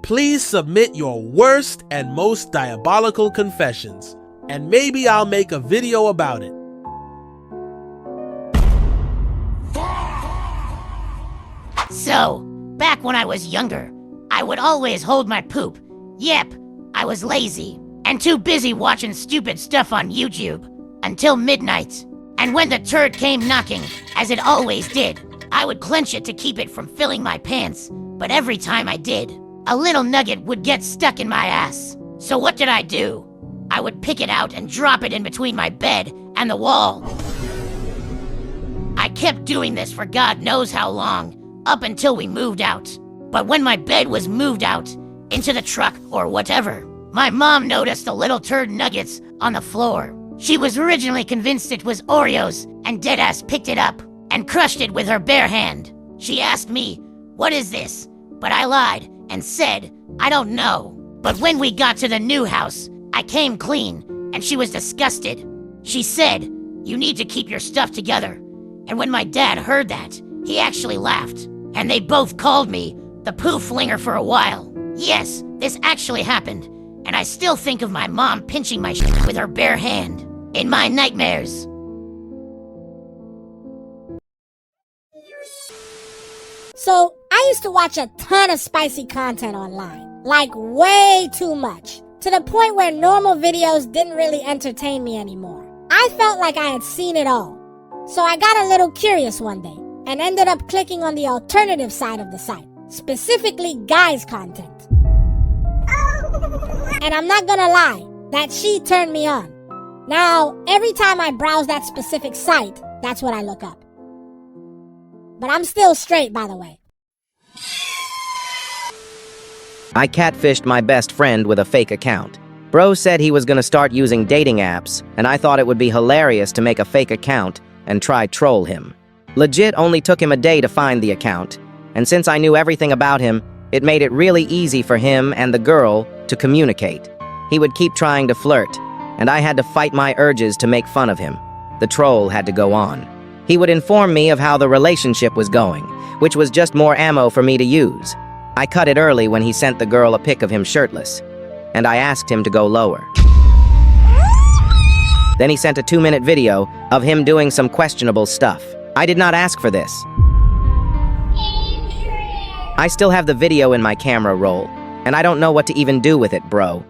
Please submit your worst and most diabolical confessions, and maybe I'll make a video about it. So, back when I was younger, I would always hold my poop. Yep, I was lazy and too busy watching stupid stuff on YouTube until midnight. And when the turd came knocking, as it always did, I would clench it to keep it from filling my pants. But every time I did, a little nugget would get stuck in my ass. So what did I do? I would pick it out and drop it in between my bed and the wall. I kept doing this for God knows how long, up until we moved out. But when my bed was moved out, into the truck or whatever, my mom noticed the little turd nuggets on the floor. She was originally convinced it was Oreos, and deadass picked it up and crushed it with her bare hand. She asked me, "What is this?" But I lied and said, "I don't know." But when we got to the new house, I came clean, and she was disgusted. She said, "You need to keep your stuff together." And when my dad heard that, he actually laughed, and they both called me the poo flinger for a while. Yes, this actually happened, and I still think of my mom pinching my shit with her bare hand in my nightmares. So, I used to watch a ton of spicy content online. Like, way too much. To the point where normal videos didn't really entertain me anymore. I felt like I had seen it all. So I got a little curious one day, and ended up clicking on the alternative side of the site. Specifically guys' content. And I'm not gonna lie, that she turned me on. Now, every time I browse that specific site, that's what I look up. But I'm still straight, by the way. I catfished my best friend with a fake account. Bro said he was gonna start using dating apps, and I thought it would be hilarious to make a fake account and try troll him. Legit only took him a day to find the account, and since I knew everything about him, it made it really easy for him and the girl to communicate. He would keep trying to flirt, and I had to fight my urges to make fun of him. The troll had to go on. He would inform me of how the relationship was going, which was just more ammo for me to use. I cut it early when he sent the girl a pic of him shirtless, and I asked him to go lower. Then he sent a 2-minute video of him doing some questionable stuff. I did not ask for this. I still have the video in my camera roll, and I don't know what to even do with it, bro.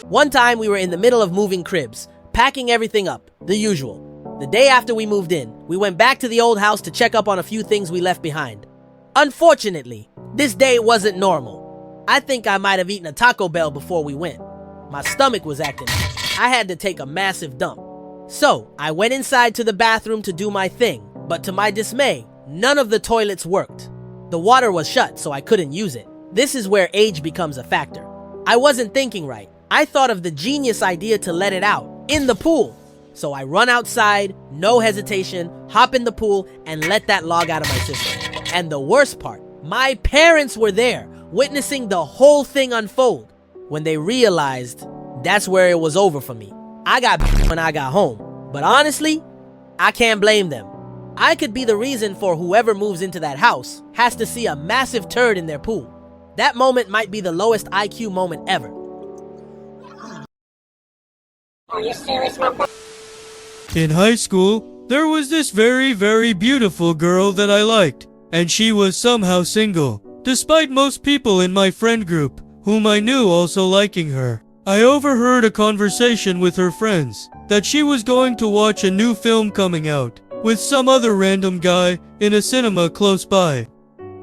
One time we were in the middle of moving cribs, packing everything up, the usual. The day after we moved in, we went back to the old house to check up on a few things we left behind. Unfortunately, this day wasn't normal. I think I might have eaten a Taco Bell before we went. My stomach was acting up. I had to take a massive dump. So, I went inside to the bathroom to do my thing, but to my dismay, none of the toilets worked. The water was shut, so I couldn't use it. This is where age becomes a factor. I wasn't thinking right. I thought of the genius idea to let it out, in the pool. So I run outside, no hesitation, hop in the pool, and let that log out of my system. And the worst part, my parents were there, witnessing the whole thing unfold. When they realized, that's where it was over for me. I got when I got home, but honestly, I can't blame them. I could be the reason for whoever moves into that house has to see a massive turd in their pool. That moment might be the lowest IQ moment ever. Are you serious, my boy? In high school, there was this very beautiful girl that I liked, and she was somehow single, despite most people in my friend group, whom I knew also liking her. I overheard a conversation with her friends that she was going to watch a new film coming out with some other random guy in a cinema close by.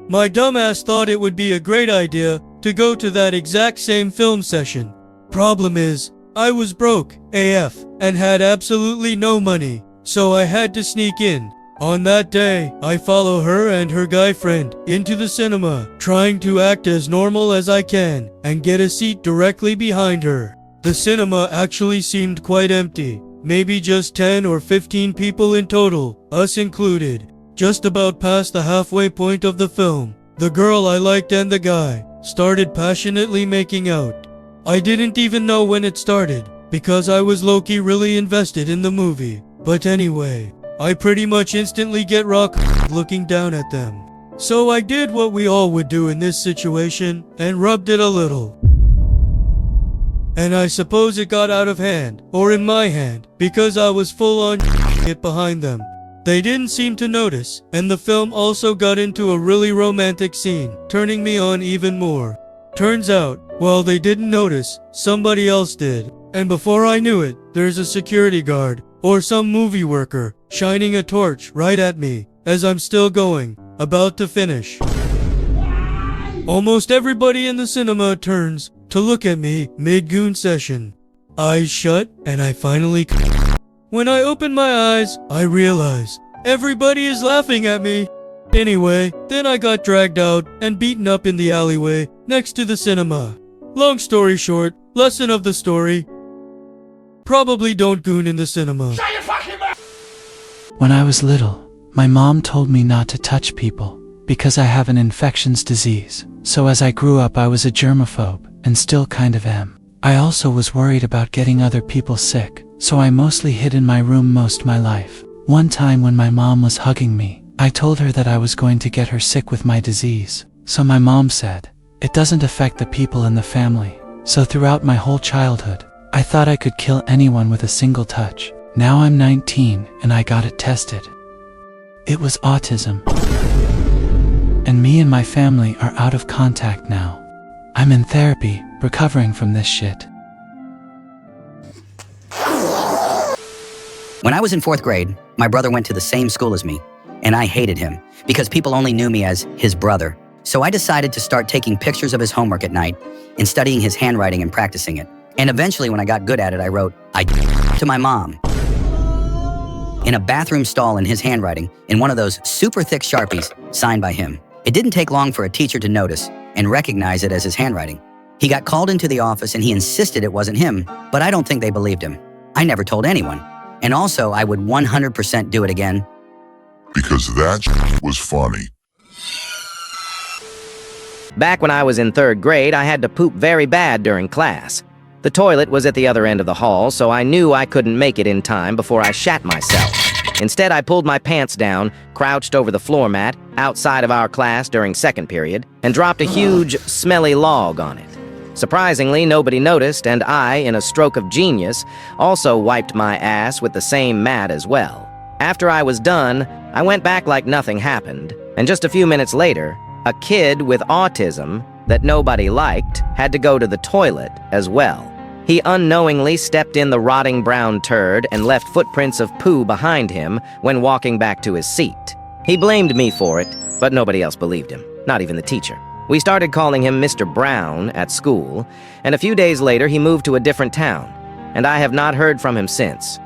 My dumbass thought it would be a great idea to go to that exact same film session. Problem is, I was broke AF and had absolutely no money, so I had to sneak in. On that day, I follow her and her guy friend into the cinema, trying to act as normal as I can and get a seat directly behind her. The cinema actually seemed quite empty, maybe just 10 or 15 people in total, us included. Just about past the halfway point of the film, the girl I liked and the guy started passionately making out. I didn't even know when it started, because I was low-key really invested in the movie. But anyway, I pretty much instantly get rock looking down at them. So I did what we all would do in this situation and rubbed it a little. And I suppose it got out of hand, or in my hand, because I was full on it behind them. They didn't seem to notice, and the film also got into a really romantic scene, turning me on even more. Turns out, while they didn't notice, somebody else did. And before I knew it, there's a security guard, or some movie worker, shining a torch right at me, as I'm still going, about to finish. Almost everybody in the cinema turns to look at me mid-goon session. Eyes shut, and I finally... When I open my eyes, I realize everybody is laughing at me. Anyway, then I got dragged out and beaten up in the alleyway next to the cinema. Long story short, lesson of the story: probably don't goon in the cinema. When I was little, my mom told me not to touch people because I have an infectious disease. So as I grew up, I was a germaphobe and still kind of am. I also was worried about getting other people sick, so I mostly hid in my room most my life. One time when my mom was hugging me, I told her that I was going to get her sick with my disease. So my mom said, "It doesn't affect the people in the family." So throughout my whole childhood, I thought I could kill anyone with a single touch. Now I'm 19 and I got it tested. It was autism. And me and my family are out of contact now. I'm in therapy, recovering from this shit. When I was in 4th grade, my brother went to the same school as me, and I hated him because people only knew me as his brother. So I decided to start taking pictures of his homework at night and studying his handwriting and practicing it. And eventually, when I got good at it, I wrote, "I" to my mom in a bathroom stall in his handwriting in one of those super thick Sharpies signed by him. It didn't take long for a teacher to notice and recognize it as his handwriting. He got called into the office and he insisted it wasn't him, but I don't think they believed him. I never told anyone. And also, I would 100% do it again. Because that was funny. Back when I was in 3rd grade, I had to poop very bad during class. The toilet was at the other end of the hall, so I knew I couldn't make it in time before I shat myself. Instead, I pulled my pants down, crouched over the floor mat outside of our class during 2nd period, and dropped a huge, smelly log on it. Surprisingly, nobody noticed, and I, in a stroke of genius, also wiped my ass with the same mat as well. After I was done, I went back like nothing happened, and just a few minutes later, a kid with autism that nobody liked had to go to the toilet as well. He unknowingly stepped in the rotting brown turd and left footprints of poo behind him when walking back to his seat. He blamed me for it, but nobody else believed him, not even the teacher. We started calling him Mr. Brown at school, and a few days later he moved to a different town, and I have not heard from him since.